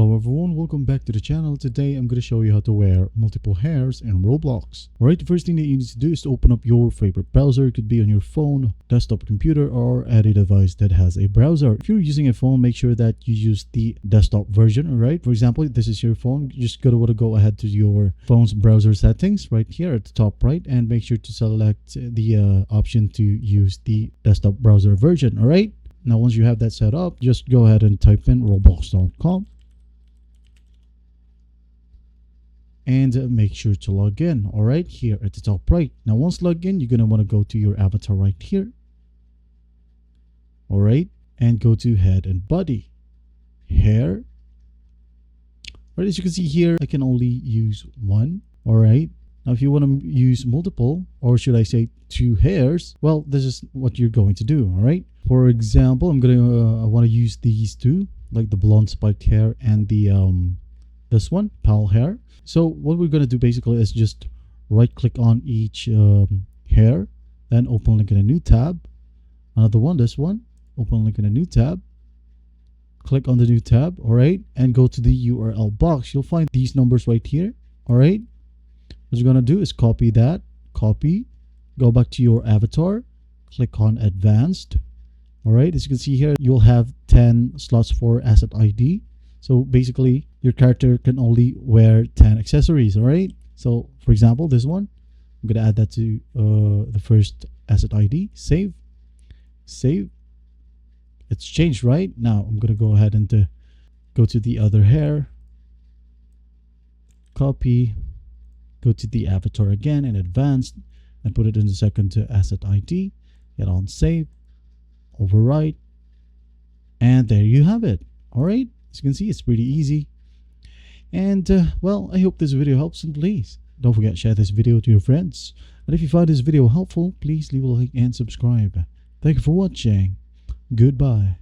Hello everyone, welcome back to the channel. Today I'm going to show you how to wear multiple hairs in Roblox. Alright, the first thing that you need to do is to open up your favorite browser. It could be on your phone, desktop, computer, or any device that has a browser. If you're using a phone, make sure that you use the desktop version. Alright, for example, this is your phone. You just want to go ahead to your phone's browser settings right here at the top right, and make sure to select the option to use the desktop browser version. Alright, now once you have that set up, just go ahead and type in roblox.com. And make sure to log in. All right, here at the top right. Now once logged in, you're going to want to go to your avatar right here. All right, and go to head and body, hair. Right, as you can see here, I can only use one. All right, now if you want to use multiple, or should I say two hairs, well, this is what you're going to do. All right, for example, I want to use these two, like the blonde spiked hair and the this one, pal hair. So what we're going to do basically is just right click on each hair, then open link in a new tab. Another one, this one, open link in a new tab. Click on the new tab, all right, and go to the URL box. You'll find these numbers right here. All right, what you're going to do is copy that, go back to your avatar, click on advanced. All right, as you can see here, you'll have 10 slots for asset ID. So basically, your character can only wear 10 accessories, all right? So, for example, this one, I'm going to add that to the first asset ID. Save. It's changed, right? Now, I'm going to go ahead and go to the other hair. Copy. Go to the avatar again in advanced and put it in the second asset ID. Hit on save. Overwrite. And there you have it, all right? As you can see, it's pretty easy. And well, I hope this video helps, and please don't forget to share this video to your friends. And if you find this video helpful, please leave a like and subscribe. Thank you for watching. Goodbye.